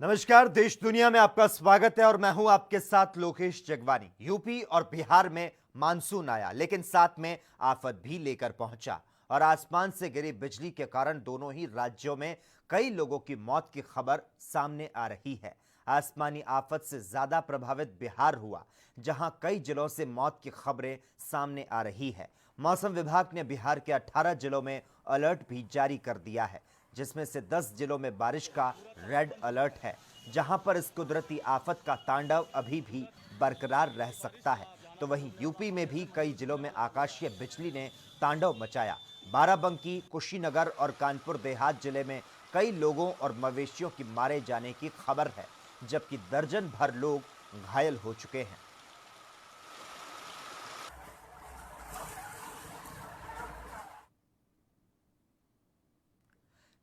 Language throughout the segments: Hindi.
नमस्कार, देश दुनिया में आपका स्वागत है और मैं हूं आपके साथ लोकेश जगवानी। यूपी और बिहार में मानसून आया, लेकिन साथ में आफत भी लेकर पहुंचा और आसमान से गिरी बिजली के कारण दोनों ही राज्यों में कई लोगों की मौत की खबर सामने आ रही है। आसमानी आफत से ज्यादा प्रभावित बिहार हुआ, जहां कई जिलों से मौत की खबरें सामने आ रही है। मौसम विभाग ने बिहार के 18 जिलों में अलर्ट भी जारी कर दिया है, जिसमें से 10 जिलों में बारिश का रेड अलर्ट है, जहां पर इस कुदरती आफत का तांडव अभी भी बरकरार रह सकता है। तो वहीं यूपी में भी कई जिलों में आकाशीय बिजली ने तांडव मचाया। बाराबंकी, कुशीनगर और कानपुर देहात जिले में कई लोगों और मवेशियों की मारे जाने की खबर है, जबकि दर्जन भर लोग घायल हो चुके हैं।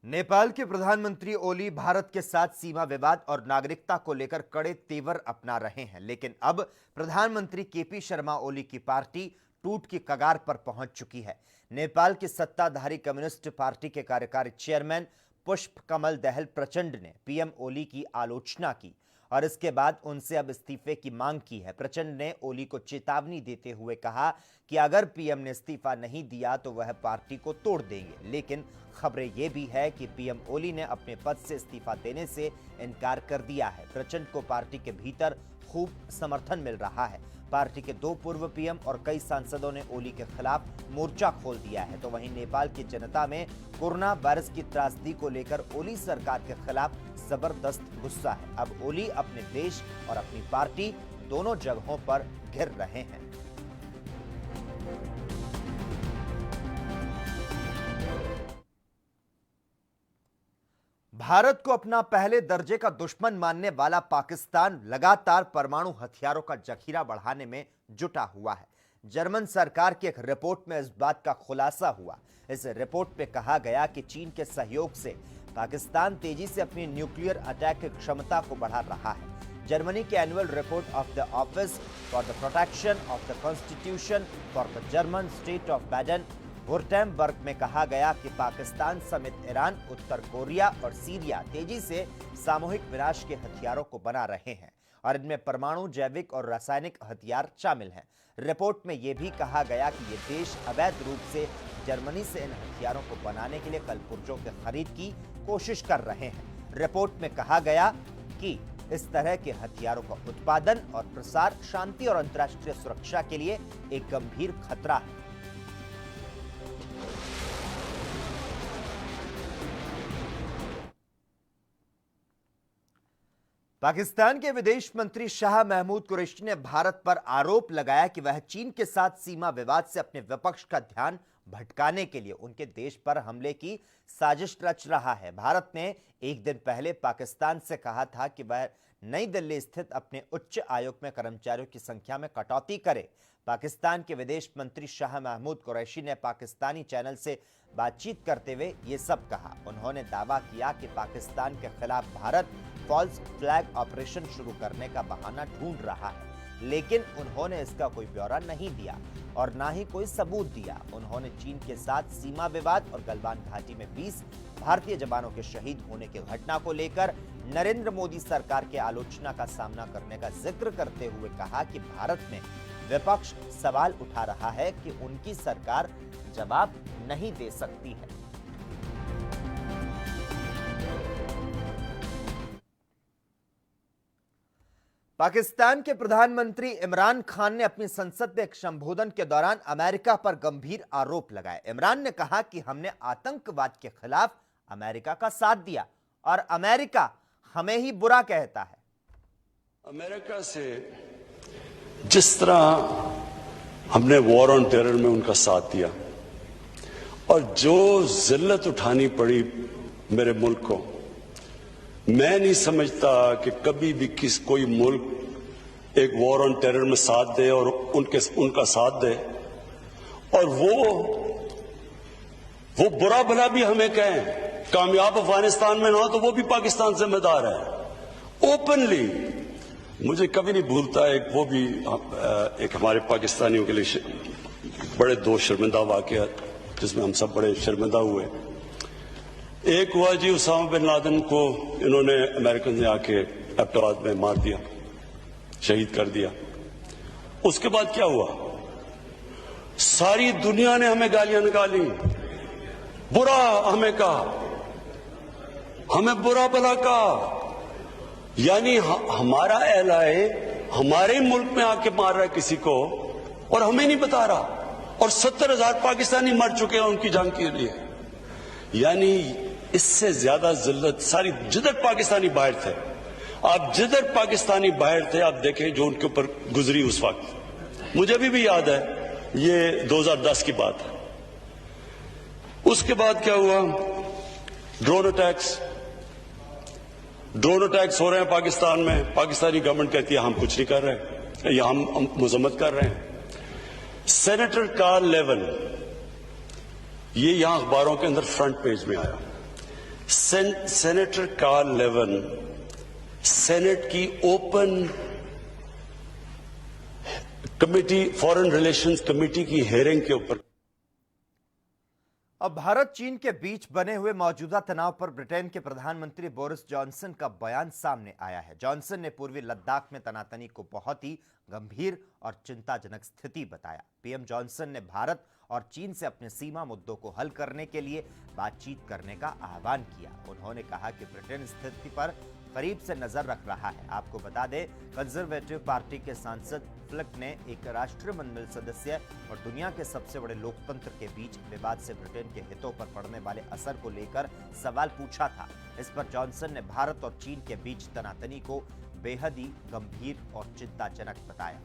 नेपाल के प्रधानमंत्री ओली भारत के साथ सीमा विवाद और नागरिकता को लेकर कड़े तेवर अपना रहे हैं, लेकिन अब प्रधानमंत्री केपी शर्मा ओली की पार्टी टूट की कगार पर पहुंच चुकी है। नेपाल की सत्ताधारी कम्युनिस्ट पार्टी के कार्यकारी चेयरमैन पुष्प कमल दहल प्रचंड ने पीएम ओली की आलोचना की और इसके बाद उनसे अब इस्तीफे की मांग की है। प्रचंड ने ओली को चेतावनी देते हुए कहा कि अगर पीएम ने इस्तीफा नहीं दिया तो वह पार्टी को तोड़ देंगे। लेकिन खबरें यह भी है कि पीएम ओली ने अपने पद से इस्तीफा देने से इनकार कर दिया है। प्रचंड को पार्टी के भीतर खूब समर्थन मिल रहा है। पार्टी के 2 पूर्व पीएम और कई सांसदों ने ओली के खिलाफ मोर्चा खोल दिया है। तो वहीं नेपाल की जनता में कोरोना वायरस की त्रासदी को लेकर ओली सरकार के खिलाफ जबरदस्त गुस्सा है। अब ओली अपने देश और अपनी पार्टी दोनों जगहों पर घिर रहे हैं। भारत को अपना पहले दर्जे का दुश्मन मानने वाला पाकिस्तान लगातार परमाणु हथियारों का जखीरा बढ़ाने में जुटा हुआ है। जर्मन सरकार की एक रिपोर्ट में इस बात का खुलासा हुआ। इस रिपोर्ट में कहा गया कि चीन के सहयोग से पाकिस्तान तेजी से अपनी न्यूक्लियर अटैक की क्षमता को बढ़ा रहा है। जर्मनी के annual report of the office for the protection of the constitution for the German state of Baden Wurttemberg में कहा गया कि पाकिस्तान समेत ईरान, उत्तर कोरिया और सीरिया तेजी से सामूहिक विनाश के हथियारों को बना रहे हैं और इनमें परमाणु, जैविक और रासायनिक हथियार शामिल हैं। रिपोर्ट में यह भी कहा गया कि ये देश अवैध रूप से जर्मनी से इन हथियारों को बनाने के लिए कलपुर्जों की खरीद की कोशिश कर रहे हैं। रिपोर्ट में कहा गया कि इस तरह के हथियारों का उत्पादन और प्रसार शांति और अंतर्राष्ट्रीय सुरक्षा के लिए एक गंभीर खतरा है। पाकिस्तान के विदेश मंत्री शाह महमूद कुरैशी ने भारत पर आरोप लगाया कि वह चीन के साथ सीमा विवाद से अपने विपक्ष का ध्यान भटकाने के लिए उनके देश पर हमले की साजिश रच रहा है। भारत ने एक दिन पहले पाकिस्तान से कहा था कि वह नई दिल्ली स्थित अपने उच्च आयोग में कर्मचारियों की संख्या में कटौती करे। पाकिस्तान के विदेश मंत्री शाह महमूद कुरैशी ने पाकिस्तानी चैनल से बातचीत करते हुए ये सब कहा। उन्होंने दावा किया कि पाकिस्तान के खिलाफ भारत फॉल्स फ्लैग ऑपरेशन शुरू करने का बहाना ढूंढ रहा है, लेकिन उन्होंने इसका कोई ब्यौरा नहीं दिया और ना ही कोई सबूत दिया। उन्होंने चीन के साथ सीमा विवाद और गलवान घाटी में 20 भारतीय जवानों के शहीद होने की घटना को लेकर नरेंद्र मोदी सरकार के आलोचना का सामना करने का जिक्र करते हुए कहा कि भारत में विपक्ष सवाल उठा रहा है कि उनकी सरकार जवाब नहीं दे सकती है। पाकिस्तान के प्रधानमंत्री इमरान खान ने अपनी संसद में एक संबोधन के दौरान अमेरिका पर गंभीर आरोप लगाए। इमरान ने कहा कि हमने आतंकवाद के खिलाफ अमेरिका का साथ दिया और अमेरिका हमें ही बुरा कहता है। अमेरिका से जिस तरह हमने वॉर ऑन टेरर में उनका साथ दिया और जो जिल्लत उठानी पड़ी मेरे मुल्क को, मैं नहीं समझता कि कभी भी कोई मुल्क एक वॉर ऑन टेरर में साथ दे और उनका साथ दे और वो बुरा भला भी हमें कहें। कामयाब अफगानिस्तान में ना हो तो वो भी पाकिस्तान जिम्मेदार है। ओपनली मुझे कभी नहीं भूलता वो भी एक हमारे पाकिस्तानियों के लिए बड़े 2 शर्मिंदा वाकया जिसमें हम सब बड़े शर्मिंदा हुए। एक हुआ जी, उसामा बिन लादेन को इन्होंने अमेरिकन ने आके एबटाबाद में मार दिया, शहीद कर दिया। उसके बाद क्या हुआ? सारी दुनिया ने हमें गालियां निकाली, बुरा हमें कहा, हमें बुरा भला कहा। यानी हमारा एलआई हमारे मुल्क में आके मार रहा है किसी को और हमें नहीं बता रहा, और 70,000 पाकिस्तानी मर चुके हैं उनकी जंग के लिए। यानी इससे ज्यादा जिल्लत सारी, जिधर पाकिस्तानी बाहर थे, आप जिधर पाकिस्तानी बाहर थे आप देखें जो उनके ऊपर गुजरी उस वक्त। मुझे भी याद है, ये 2010 की बात है। उसके बाद क्या हुआ? ड्रोन अटैक्स हो रहे हैं पाकिस्तान में। पाकिस्तानी गवर्नमेंट कहती है हम कुछ नहीं कर रहे या हम मजम्मत कर रहे हैं। सेनेटर कार्ल लेवन, ये यहां अखबारों के अंदर फ्रंट पेज में आया। सेनेटर कार्ल लेवन सेनेट की open committee, foreign relations committee की हेयरिंग के ऊपर। अब भारत चीन के बीच बने हुए मौजूदा तनाव पर ब्रिटेन के प्रधानमंत्री बोरिस जॉनसन का बयान सामने आया है। जॉनसन ने पूर्वी लद्दाख में तनातनी को बहुत ही गंभीर और चिंताजनक स्थिति बताया। पीएम जॉनसन ने भारत और चीन से अपने सीमा मुद्दों को हल करने के लिए बातचीत करने का आह्वान किया। उन्होंने कहा कि ब्रिटेन स्थिति पर करीब से नजर रख रहा है। आपको बता दें, कंजर्वेटिव पार्टी के सांसद फ्लिक ने एक राष्ट्रमंडल सदस्य और दुनिया के सबसे बड़े लोकतंत्र के बीच विवाद से ब्रिटेन के हितों पर पड़ने वाले असर को लेकर सवाल पूछा था। इस पर जॉनसन ने भारत और चीन के बीच तनातनी को बेहद ही गंभीर और चिंताजनक बताया।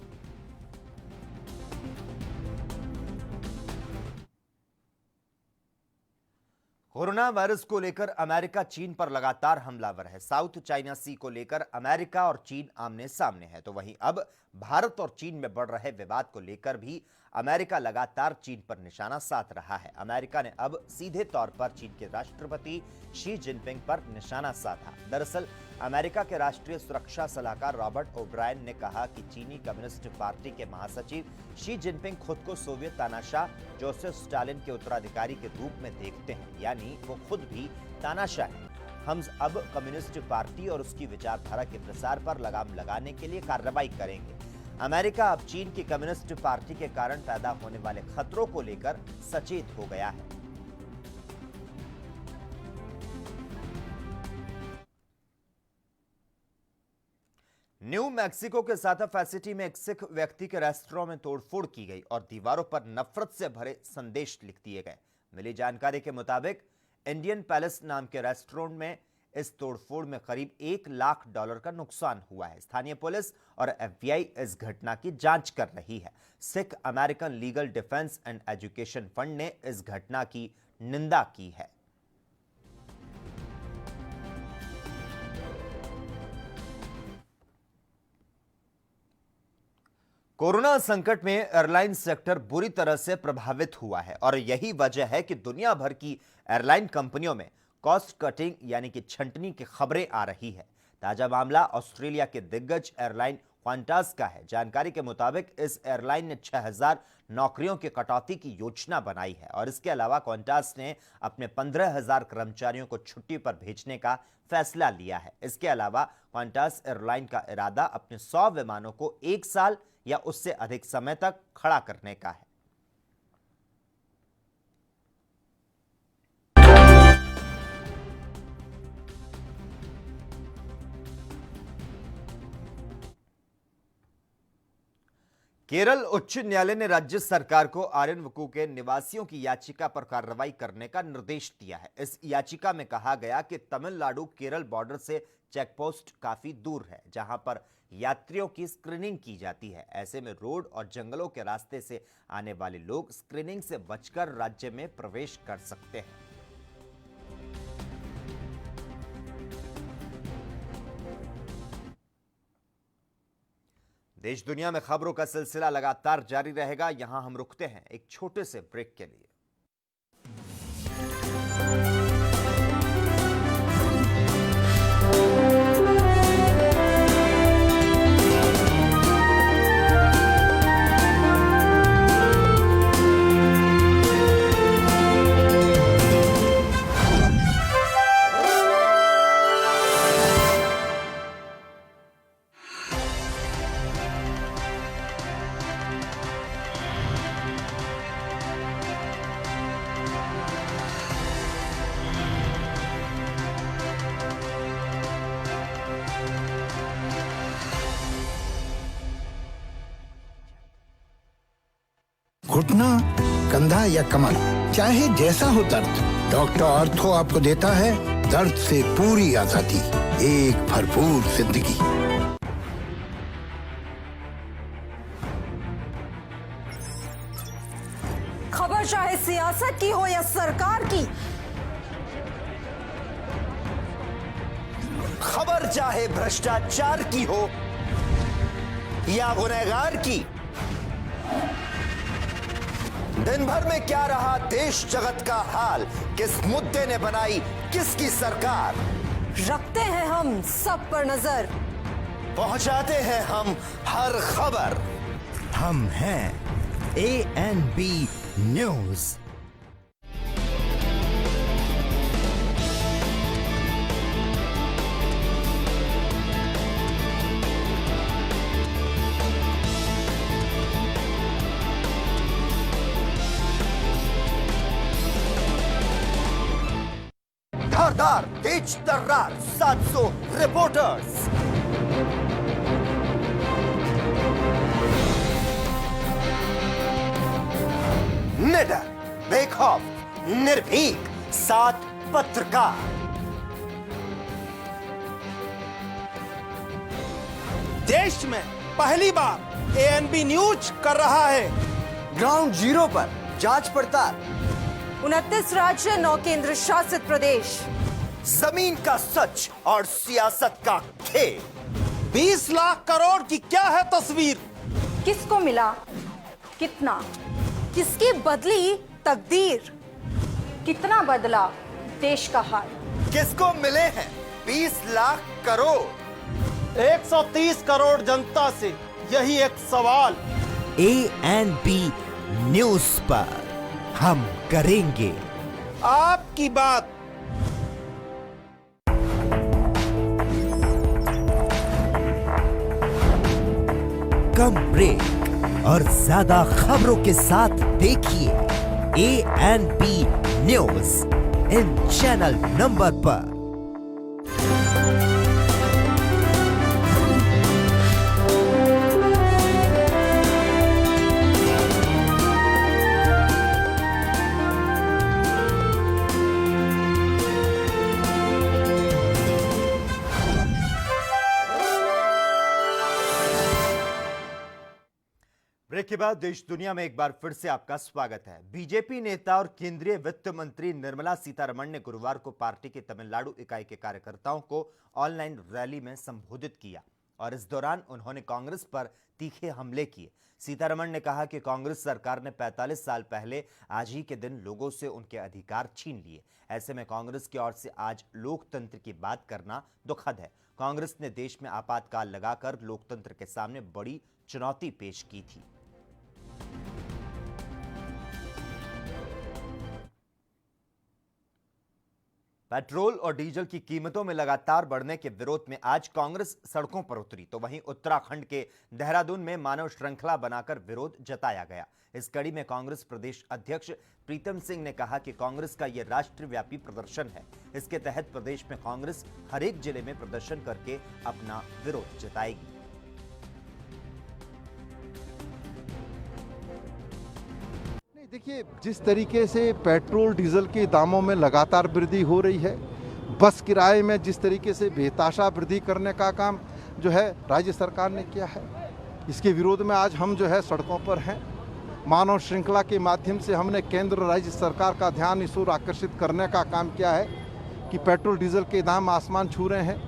कोरोना वायरस को लेकर अमेरिका चीन पर लगातार हमलावर है। साउथ चाइना सी को लेकर अमेरिका और चीन आमने सामने है, तो वहीं अब भारत और चीन में बढ़ रहे विवाद को लेकर भी अमेरिका लगातार चीन पर निशाना साध रहा है। अमेरिका ने अब सीधे तौर पर चीन के राष्ट्रपति शी जिनपिंग पर निशाना साधा। दरअसल अमेरिका के राष्ट्रीय सुरक्षा सलाहकार रॉबर्ट ओब्रायन ने कहा कि चीनी कम्युनिस्ट पार्टी के महासचिव शी जिनपिंग खुद को सोवियत तानाशाह जोसेफ स्टालिन के उत्तराधिकारी के रूप में देखते हैं, यानी वो खुद भी तानाशाह हैं। हम अब कम्युनिस्ट पार्टी और उसकी विचारधारा के प्रसार पर लगाम लगाने के लिए कार्रवाई करेंगे। अमेरिका अब चीन की कम्युनिस्ट पार्टी के कारण पैदा होने वाले खतरों को लेकर सचेत हो गया है। न्यू मैक्सिको के साथाफा सिटी में एक सिख व्यक्ति के रेस्टोरेंट में तोड़फोड़ की गई और दीवारों पर नफरत से भरे संदेश लिख दिए गए। मिली जानकारी के मुताबिक इंडियन पैलेस नाम के रेस्टोरेंट में इस तोड़फोड़ में करीब $1 लाख का नुकसान हुआ है। स्थानीय पुलिस और FBI इस घटना की जांच कर रही है। Sikh American legal defence and education fund ने इस घटना की निंदा की है। कोरोना संकट में एयरलाइन सेक्टर बुरी तरह से प्रभावित हुआ है और यही वजह है कि दुनिया भर की एयरलाइन कंपनियों में कॉस्ट कटिंग यानी कि छंटनी की खबरें आ रही है। ताजा मामला ऑस्ट्रेलिया के दिग्गज एयरलाइन क्वांटास का है। जानकारी के मुताबिक इस एयरलाइन ने 6000 नौकरियों की कटौती की योजना बनाई है और इसके अलावा क्वांटास ने अपने 15,000 कर्मचारियों को छुट्टी पर भेजने का फैसला लिया है। इसके अलावा क्वांटास एयरलाइन का इरादा अपने 100 विमानों को 1 साल या उससे अधिक समय तक खड़ा करने का है। केरल उच्च न्यायालय ने राज्य सरकार को आर्यनवकु के निवासियों की याचिका पर कार्रवाई करने का निर्देश दिया है। इस याचिका में कहा गया कि तमिलनाडु केरल बॉर्डर से चेकपोस्ट काफी दूर है, जहां पर यात्रियों की स्क्रीनिंग की जाती है। ऐसे में रोड और जंगलों के रास्ते से आने वाले लोग स्क्रीनिंग से बचकर राज्य में प्रवेश कर सकते हैं। देश दुनिया में खबरों का सिलसिला लगातार जारी रहेगा। यहां हम रुकते हैं एक छोटे से ब्रेक के लिए। घुटना, कंधा या कमर, चाहे जैसा हो दर्द, डॉक्टर ऑर्थो आपको देता है दर्द से पूरी आजादी, एक भरपूर जिंदगी। खबर चाहे सियासत की हो या सरकार की, खबर चाहे भ्रष्टाचार की हो या गुनहगार की, दिन भर में क्या रहा देश जगत का हाल, किस मुद्दे ने बनाई किसकी सरकार, रखते हैं हम सब पर नजर, पहुंचाते हैं हम हर खबर। हम हैं ANB न्यूज। धारदार तेज तर्रार 700 रिपोर्टर्स, निडर, बेखौफ, निर्भीक, 7 पत्रकार, देश में पहली बार ANB न्यूज कर रहा है ग्राउंड जीरो पर जांच पड़ताल, 29 राज्य, 9 केंद्र शासित प्रदेश, जमीन का सच और सियासत का खेल। 20 लाख करोड़ की क्या है तस्वीर, किसको मिला, कितना, किसकी बदली तकदीर, कितना बदला देश का हाल, किसको मिले हैं 20 लाख करोड़। 130 करोड़ जनता से यही एक सवाल। ANB न्यूज पर हम करेंगे आपकी बात। कम ब्रेक और ज्यादा खबरों के साथ देखिए ANB news in channel number पर। ब्रेक के बाद देश दुनिया में एक बार फिर से आपका स्वागत है। बीजेपी नेता और केंद्रीय वित्त मंत्री निर्मला सीतारमण ने गुरुवार को पार्टी की तमिलनाडु इकाई के कार्यकर्ताओं को ऑनलाइन रैली में संबोधित किया और इस दौरान उन्होंने कांग्रेस पर तीखे हमले किए। सीतारमण ने कहा कि कांग्रेस सरकार ने 45 साल पहले आज ही के दिन लोगों से उनके अधिकार छीन लिए। ऐसे में कांग्रेस की ओर से आज लोकतंत्र की बात करना दुखद है। कांग्रेस ने देश में आपातकाल लगाकर लोकतंत्र के सामने बड़ी चुनौती पेश की थी। पेट्रोल और डीजल की कीमतों में लगातार बढ़ने के विरोध में आज कांग्रेस सड़कों पर उतरी, तो वहीं उत्तराखंड के देहरादून में मानव श्रृंखला बनाकर विरोध जताया गया। इस कड़ी में कांग्रेस प्रदेश अध्यक्ष प्रीतम सिंह ने कहा कि कांग्रेस का यह राष्ट्रव्यापी प्रदर्शन है। इसके तहत प्रदेश में कांग्रेस हर एक जिले में प्रदर्शन करके अपना विरोध जताएगी। देखिए, जिस तरीके से पेट्रोल डीजल के दामों में लगातार वृद्धि हो रही है, बस किराए में जिस तरीके से बेताशा वृद्धि करने का काम जो है राज्य सरकार ने किया है, इसके विरोध में आज हम जो है सड़कों पर हैं। मानव श्रृंखला के माध्यम से हमने केंद्र राज्य सरकार का ध्यान इस ओर आकर्षित करने का काम किया है कि पेट्रोल डीजल के दाम आसमान छू रहे हैं,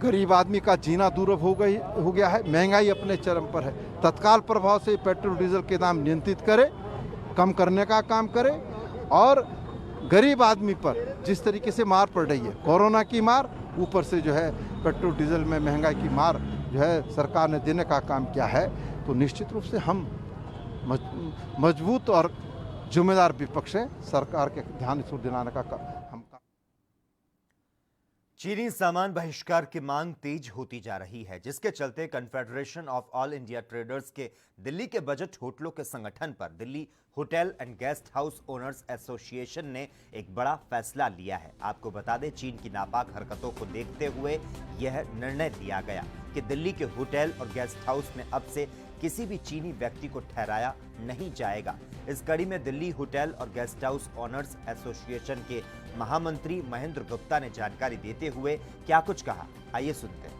गरीब आदमी का जीना दुर्लभ हो गया है, महंगाई अपने चरम पर है। तत्काल प्रभाव से पेट्रोल डीजल के दाम नियंत्रित करे, कम करने का काम करे और गरीब आदमी पर जिस तरीके से मार पड़ रही है, कोरोना की मार, ऊपर से जो है पेट्रोल डीजल में महंगाई की मार जो है सरकार ने देने का काम किया है, तो निश्चित रूप से हम मजबूत और जिम्मेदार विपक्ष हैं। सरकार के ध्यान इस ओर दिलाने का हम चीनी सामान बहिष्कार की मांग तेज होती जा रही है, जिसके चलते confederation of all India traders के दिल्ली के बजट होटलों के संगठन पर Delhi hotel and guest house owners association ने एक बड़ा फैसला लिया है। आपको बता दें, चीन की नापाक हरकतों को देखते हुए यह निर्णय लिया गया कि दिल्ली के होटल और गेस्ट हाउस में अब से किसी भी चीनी व्यक्ति को ठहराया नहीं जाएगा। इस कड़ी में दिल्ली होटल और गेस्ट हाउस ओनर्स एसोसिएशन के महामंत्री महेंद्र गुप्ता ने जानकारी देते हुए क्या कुछ कहा, आइए सुनते हैं।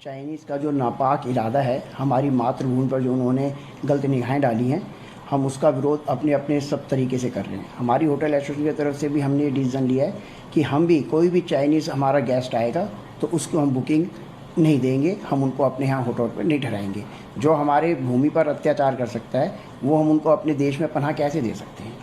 चाइनीज़ का जो नापाक इरादा है, हमारी मातृभूमि पर जो उन्होंने गलत निगाहें डाली हैं, हम उसका विरोध अपने अपने सब तरीके से कर रहे हैं। हमारी होटल एसोसिएशन की तरफ से भी हमने ये डिसीजन लिया है कि हम भी कोई भी चाइनीज़ हमारा गेस्ट आएगा तो उसको हम बुकिंग नहीं देंगे, हम उनको अपने यहाँ होटल पर नहीं ठहराएंगे। जो हमारे भूमि पर अत्याचार कर सकता है वो हम उनको अपने देश में पनाह कैसे दे सकते हैं।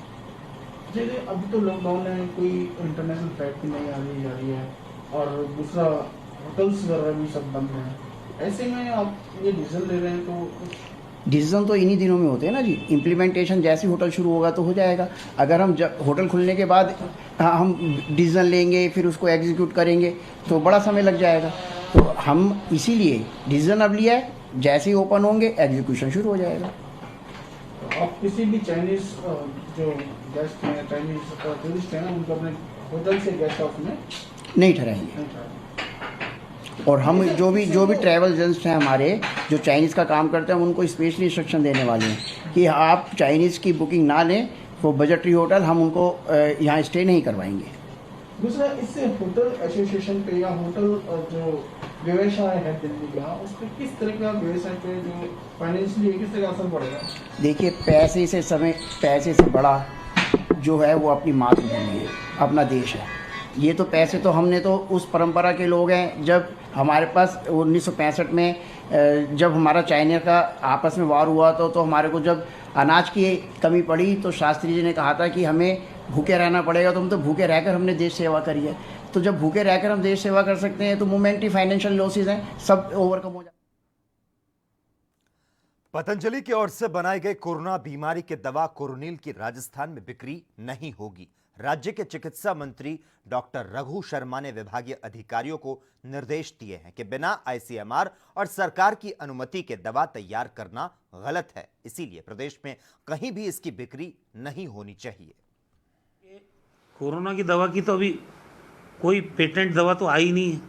जैसे अभी तो लॉकडाउन है, कोई इंटरनेशनल फ्लाइट भी नहीं आनी जा रही है और दूसरा होटल्स वगैरह भी सब बंद हैं। ऐसे में आप ये डिसीजन ले रहे हैं तो डिसीजन तो इन्हीं दिनों में होते हैं ना जी। इम्प्लीमेंटेशन जैसे होटल शुरू होगा तो हो जाएगा। अगर हम जब होटल खुलने के बाद हम डिसीजन लेंगे फिर उसको एग्जीक्यूट करेंगे तो बड़ा समय लग जाएगा। तो हम इसीलिए डिसीजन अब लिया है, जैसे ही ओपन होंगे एग्जीक्यूशन शुरू हो जाएगा। आप किसी भी चाइनीज़ जो गेस्ट हैं, चाइनीज़ टूरिस्ट हैं, उनको अपने होटल से गेस्ट हाउस में नहीं ठहराएंगे। और हम जो भी ट्रैवल एजेंट्स हैं हमारे जो चाइनीज़ का काम करते हैं, हम उनको स्पेशली इंस्ट्रक्शन देने वाले हैं कि आप चाइनीज़ की बुकिंग ना लें, वो बजटरी होटल हम उनको यहाँ स्टे नहीं करवाएंगे। दूसरा, इससे होटल एसोसिएशन पे या होटल जो व्यवसाय है दिल्ली का, उस पर किस तरह का व्यवसाय पे जो फाइनेंशियली किस तरह का असर पड़ेगा? देखिए, पैसे से बड़ा जो है वो अपनी मातृभूमि है, अपना देश है। ये तो पैसे तो हमने तो उस परंपरा के लोग हैं। जब हमारे पास 1965 में जब हमारा चाइना का आपस में वार हुआ तो हमारे को जब अनाज की कमी पड़ी तो शास्त्री जी ने कहा था कि हमें भूखे रहना पड़ेगा। तो हम तो भूखे रहकर हमने देश सेवा करी है। तो जब भूखे रहकर हम देश सेवा कर सकते हैं तो मोमेंटरी फाइनेंशियल लॉसेज हैं, सब ओवरकम हो जाए। पतंजलि की ओर से बनाई गई कोरोना बीमारी के दवा कोरोनिल की राजस्थान में बिक्री नहीं होगी। राज्य के चिकित्सा मंत्री डॉक्टर रघु शर्मा ने विभागीय अधिकारियों को निर्देश दिए हैं कि बिना आईसीएमआर और सरकार की अनुमति के दवा तैयार करना गलत है। इसीलिए प्रदेश में कहीं भी इसकी बिक्री नहीं होनी चाहिए। कोरोना की दवा की तो अभी कोई पेटेंट दवा तो आई नहीं है।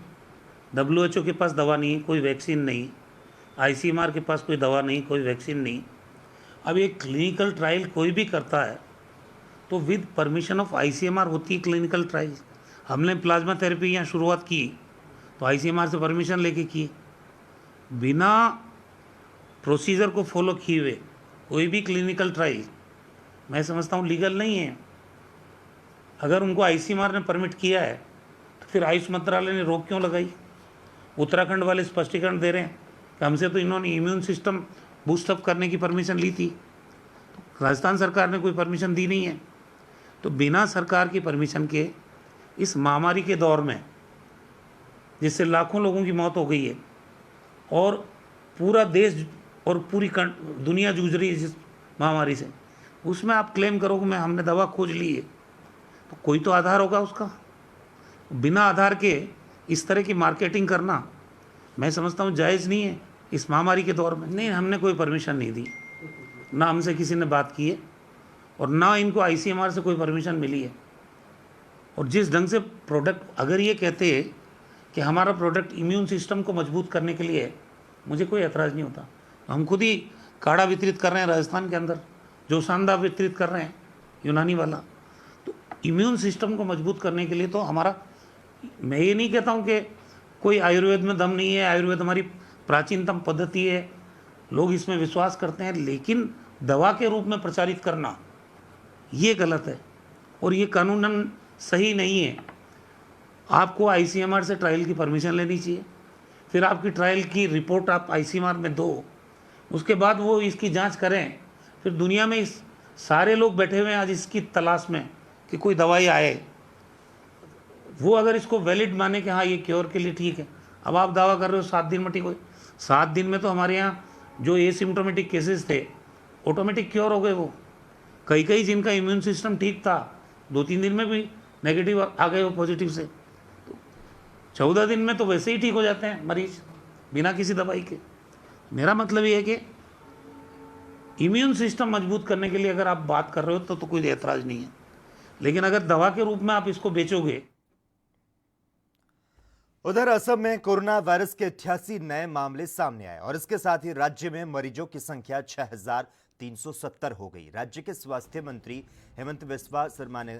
WHO के पास दवा नहीं है, कोई वैक्सीन नहीं। ICMR के पास कोई दवा नहीं, कोई वैक्सीन नहीं। अब एक क्लिनिकल ट्रायल कोई भी करता है तो विद परमिशन ऑफ ICMR होती है क्लिनिकल ट्रायल। हमने प्लाज्मा थेरेपी यहाँ शुरुआत की तो ICMR से परमिशन लेके की। बिना प्रोसीजर को फॉलो किए हुए कोई भी क्लिनिकल ट्रायल मैं समझता हूँ लीगल नहीं है। अगर उनको ICMR ने परमिट किया है तो फिर आयुष मंत्रालय ने रोक क्यों लगाई? उत्तराखंड वाले स्पष्टीकरण दे रहे हैं कि हमसे तो इन्होंने इम्यून सिस्टम बूस्टअप करने की परमिशन ली थी, तो राजस्थान सरकार ने कोई परमिशन दी नहीं है। तो बिना सरकार की परमिशन के इस महामारी के दौर में जिससे लाखों लोगों की मौत हो गई है और पूरा देश और पूरी दुनिया जूझ रही है जिस महामारी से, उसमें आप क्लेम करो कि हमने दवा खोज ली है, तो कोई तो आधार होगा उसका। बिना आधार के इस तरह की मार्केटिंग करना मैं समझता हूँ जायज़ नहीं है इस महामारी के दौर में। नहीं, हमने कोई परमिशन नहीं दी, ना हमसे किसी ने बात की है और ना इनको ICMR से कोई परमिशन मिली है। और जिस ढंग से प्रोडक्ट, अगर ये कहते हैं कि हमारा प्रोडक्ट इम्यून सिस्टम को मजबूत करने के लिए है, मुझे कोई एतराज़ नहीं होता। हम खुद ही काढ़ा वितरित कर रहे हैं राजस्थान के अंदर, जो शानदार वितरित कर रहे हैं यूनानी वाला। तो इम्यून सिस्टम को मजबूत करने के लिए तो हमारा, मैं ये नहीं कहता हूँ कि कोई आयुर्वेद में दम नहीं है, आयुर्वेद हमारी प्राचीनतम पद्धति है, लोग इसमें विश्वास करते हैं, लेकिन दवा के रूप में प्रचारित करना ये गलत है और ये कानूनन सही नहीं है। आपको ICMR से ट्रायल की परमिशन लेनी चाहिए, फिर आपकी ट्रायल की रिपोर्ट आप ICMR में दो, उसके बाद वो इसकी जांच करें। फिर दुनिया में इस सारे लोग बैठे हुए हैं आज इसकी तलाश में कि कोई दवाई आए, वो अगर इसको वैलिड माने कि हाँ ये क्योर के लिए ठीक है। अब आप दावा कर रहे हो 7 दिन में ठीक हो, 7 दिन में तो हमारे यहाँ जो एसिम्प्टोमेटिक केसेस थे ऑटोमेटिक क्योर हो गए। वो कई जिनका इम्यून सिस्टम ठीक था 2-3 दिन में भी नेगेटिव आ गए वो पॉजिटिव से, तो 14 दिन में तो वैसे ही ठीक हो जाते हैं मरीज बिना किसी दवाई के। मेरा मतलब ये है कि इम्यून सिस्टम मजबूत करने के लिए अगर आप बात कर रहे हो तो कोई ऐतराज़ नहीं है, लेकिन अगर दवा के रूप में आप इसको बेचोगे। उधर असम में कोरोना वायरस के 88 नए मामले सामने आए और इसके साथ ही राज्य में मरीजों की संख्या 6,370 हो गई। राज्य के स्वास्थ्य मंत्री हेमंत बिस्वा शर्मा ने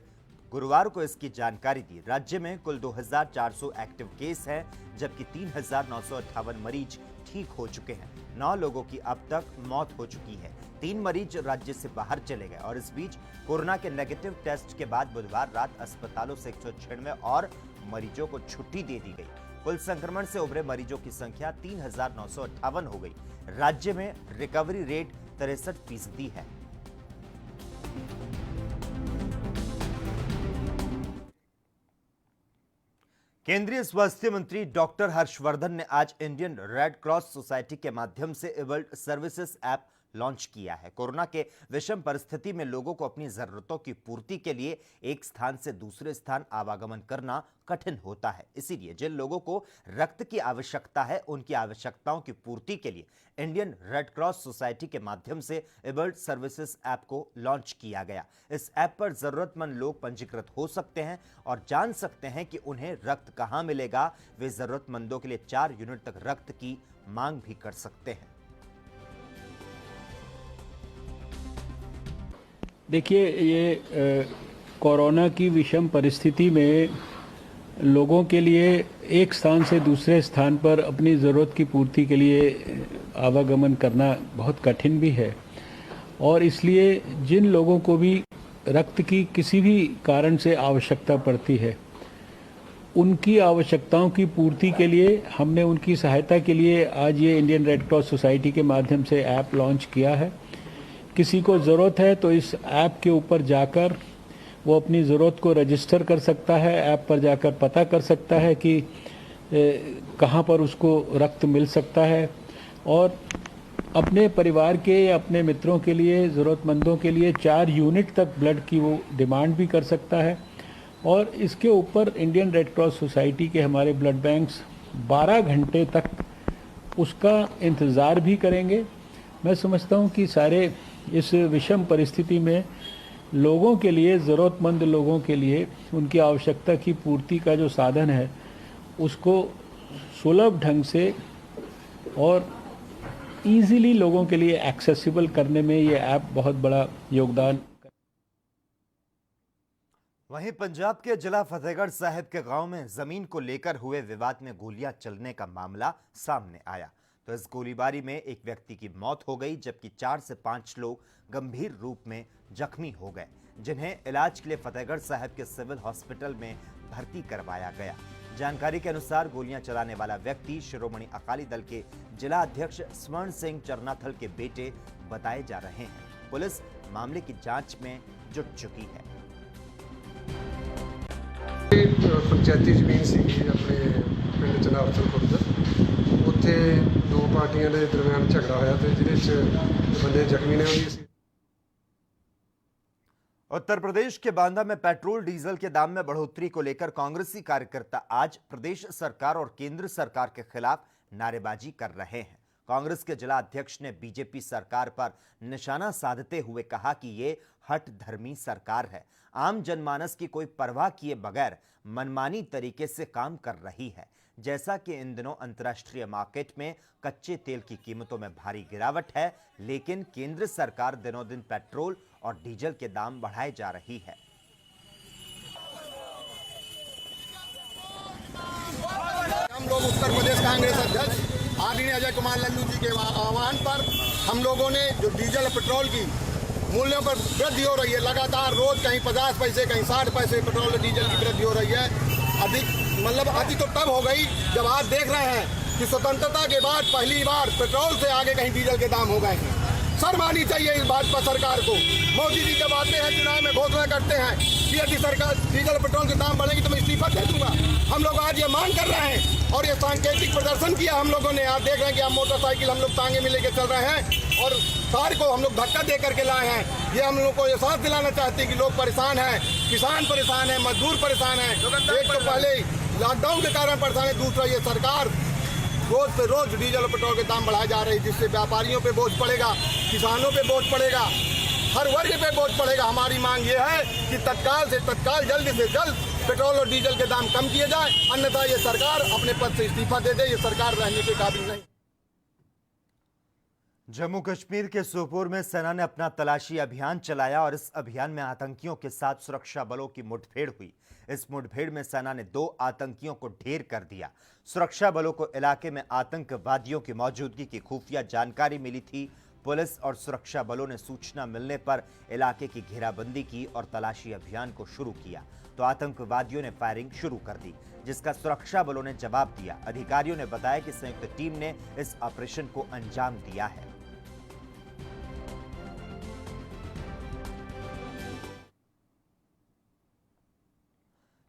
गुरुवार को इसकी जानकारी दी। राज्य में कुल 2,400 एक्टिव केस हैं, जबकि 3,958 मरीज ठीक हो चुके हैं। 9 लोगों की अब तक मौत हो चुकी है। 3 मरीज राज्य से बाहर चले गए और इस बीच कोरोना के नेगेटिव टेस्ट के बाद बुधवार रात अस्पतालों से 196 और मरीजों को छुट्टी दे दी गई। कुल संक्रमण से उभरे मरीजों की संख्या 3,958 हो गई। राज्य में रिकवरी रेट 63% है। केंद्रीय स्वास्थ्य मंत्री डॉक्टर हर्षवर्धन ने आज इंडियन रेड क्रॉस सोसाइटी के माध्यम से एबल्ड सर्विसेज ऐप लॉन्च किया है। कोरोना के विषम परिस्थिति में लोगों को अपनी जरूरतों की पूर्ति के लिए एक स्थान से दूसरे स्थान आवागमन करना कठिन होता है। इसीलिए जिन लोगों को रक्त की आवश्यकता है, उनकी आवश्यकताओं की पूर्ति के लिए इंडियन रेड क्रॉस सोसाइटी के माध्यम से एबल्ड सर्विसेज ऐप को लॉन्च किया गया। इस ऐप पर जरूरतमंद लोग पंजीकृत हो सकते हैं और जान सकते हैं कि उन्हें रक्त कहां मिलेगा। वे जरूरतमंदों के लिए 4 यूनिट तक रक्त की मांग भी कर सकते हैं। देखिए, ये कोरोना की विषम परिस्थिति में लोगों के लिए एक स्थान से दूसरे स्थान पर अपनी ज़रूरत की पूर्ति के लिए आवागमन करना बहुत कठिन भी है और इसलिए जिन लोगों को भी रक्त की किसी भी कारण से आवश्यकता पड़ती है, उनकी आवश्यकताओं की पूर्ति के लिए हमने उनकी सहायता के लिए आज ये इंडियन रेड क्रॉस सोसाइटी के माध्यम से ऐप लॉन्च किया है। किसी को ज़रूरत है तो इस ऐप के ऊपर जाकर वो अपनी ज़रूरत को रजिस्टर कर सकता है। ऐप पर जाकर पता कर सकता है कि कहाँ पर उसको रक्त मिल सकता है और अपने परिवार के या अपने मित्रों के लिए, ज़रूरतमंदों के लिए 4 यूनिट तक ब्लड की वो डिमांड भी कर सकता है। और इसके ऊपर इंडियन रेड क्रॉस सोसाइटी के हमारे ब्लड बैंक्स 12 घंटे तक उसका इंतज़ार भी करेंगे। मैं समझता हूँ कि सारे इस विषम परिस्थिति में लोगों के लिए, ज़रूरतमंद लोगों के लिए उनकी आवश्यकता की पूर्ति का जो साधन है उसको सुलभ ढंग से और इजीली लोगों के लिए एक्सेसिबल करने में ये ऐप बहुत बड़ा योगदान। वहीं पंजाब के जिला फतेहगढ़ साहिब के गांव में जमीन को लेकर हुए विवाद में गोलियां चलने का मामला सामने आया तो इस गोलीबारी में एक व्यक्ति की मौत हो गई, जबकि 4 से 5 लोग गंभीर रूप में जख्मी हो गए, जिन्हें इलाज के लिए फतेहगढ़ साहिब के सिविल हॉस्पिटल में भर्ती करवाया गया। जानकारी के अनुसार गोलियां चलाने वाला व्यक्ति शिरोमणि अकाली दल के जिला अध्यक्ष स्वर्ण सिंह चरनाथल के बेटे बताए जा रहे हैं। पुलिस मामले की जांच में जुट चुकी है। पंचायती जमीन सी अपने पिंड चनावचल खुर्द, उत्थे 2 पार्टियां के दरम्यान झगड़ा होया ते जिहदे च बंदे जख्मी ने। उत्तर प्रदेश के बांदा में पेट्रोल डीजल के दाम में बढ़ोतरी को लेकर कांग्रेसी कार्यकर्ता आज प्रदेश सरकार और केंद्र सरकार के खिलाफ नारेबाजी कर रहे हैं। कांग्रेस के जिला अध्यक्ष ने बीजेपी सरकार पर निशाना साधते हुए कहा कि ये हठधर्मी सरकार है, आम जनमानस की कोई परवाह किए बगैर मनमानी तरीके से काम कर रही है। जैसा कि इन दिनों अंतर्राष्ट्रीय मार्केट में कच्चे तेल की कीमतों में भारी गिरावट है, लेकिन केंद्र सरकार दिनों दिन पेट्रोल और डीजल के दाम बढ़ाए जा रही है। हम लोग उत्तर प्रदेश कांग्रेस अध्यक्ष आदरणीय अजय कुमार लल्लू जी के आह्वान पर हम लोगों ने जो डीजल और पेट्रोल की मूल्यों पर वृद्धि हो रही है, लगातार रोज कहीं 50 पैसे कहीं 60 पैसे पेट्रोल और डीजल की वृद्धि हो रही है। अधिक तो तब हो गई जब आप देख रहे हैं कि स्वतंत्रता के बाद पहली बार पेट्रोल से आगे कहीं डीजल के दाम हो गए हैं। शर्म आनी चाहिए इस भाजपा सरकार को। मोदी जी जब आते हैं चुनाव में घोषणा करते हैं कि यदि सरकार डीजल पेट्रोल के दाम बढ़ेंगे तो मैं इस्तीफा दे दूंगा। हम लोग आज ये मांग कर रहे हैं और ये सांकेतिक प्रदर्शन किया हम लोगों ने। आप देख रहे हैं कि हम मोटरसाइकिल हम लोग टांगे में लेके चल रहे हैं और कार को हम लोग धक्का दे करके लाए हैं। ये हम लोग को एहसास दिलाना चाहते हैं कि लोग परेशान हैं, किसान परेशान है, मजदूर परेशान है। एक तो पहले लॉकडाउन के कारण परेशान है, दूसरा ये सरकार रोज पे रोज डीजल और पेट्रोल के दाम बढ़ाए जा रहे हैं, जिससे व्यापारियों पे बोझ पड़ेगा, किसानों पे बोझ पड़ेगा, हर वर्ग पे बोझ पड़ेगा। हमारी मांग ये है कि तत्काल से तत्काल, जल्द से जल्द पेट्रोल और डीजल के दाम कम किए जाए, अन्यथा ये सरकार अपने पद से इस्तीफा दे दे। ये सरकार रहने के काबिल नहीं। जम्मू कश्मीर के सोपोर में सेना ने अपना तलाशी अभियान चलाया और इस अभियान में आतंकियों के साथ सुरक्षा बलों की मुठभेड़ हुई। इस मुठभेड़ में सेना ने 2 आतंकियों को ढेर कर दिया। सुरक्षा बलों को इलाके में आतंकवादियों की मौजूदगी की खुफिया जानकारी मिली थी। पुलिस और सुरक्षा बलों ने सूचना मिलने पर इलाके की घेराबंदी की और तलाशी अभियान को शुरू किया तो आतंकवादियों ने फायरिंग शुरू कर दी, जिसका सुरक्षा बलों ने जवाब दिया। अधिकारियों ने बताया कि संयुक्त टीम ने इस ऑपरेशन को अंजाम दिया है।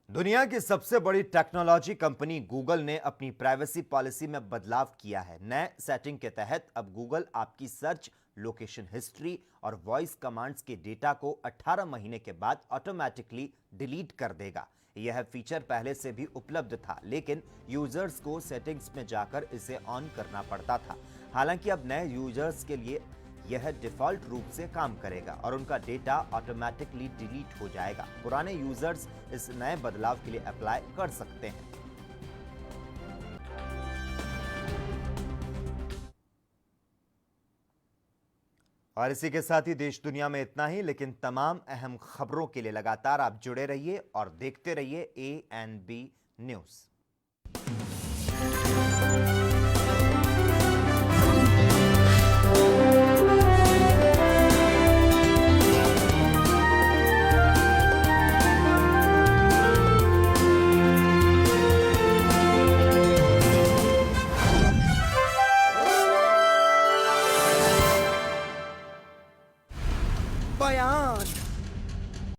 दुनिया की सबसे बड़ी टेक्नोलॉजी कंपनी गूगल ने अपनी प्राइवेसी पॉलिसी में बदलाव किया है। नए सेटिंग के तहत अब गूगल आपकी सर्च, लोकेशन हिस्ट्री और वॉइस कमांड्स के डेटा को 18 महीने के बाद ऑटोमेटिकली डिलीट कर देगा। यह फीचर पहले से भी उपलब्ध था, लेकिन यूजर्स को सेटिंग्स में जाकर इसे ऑन करना पड़ता था। हालांकि अब नए यूजर्स के लिए यह डिफॉल्ट रूप से काम करेगा और उनका डेटा ऑटोमेटिकली डिलीट हो जाएगा। पुराने यूजर्स इस नए बदलाव के लिए अप्लाई कर सकते हैं। और इसी के साथ ही देश दुनिया में इतना ही, लेकिन तमाम अहम खबरों के लिए लगातार आप जुड़े रहिए और देखते रहिए ANB न्यूज़।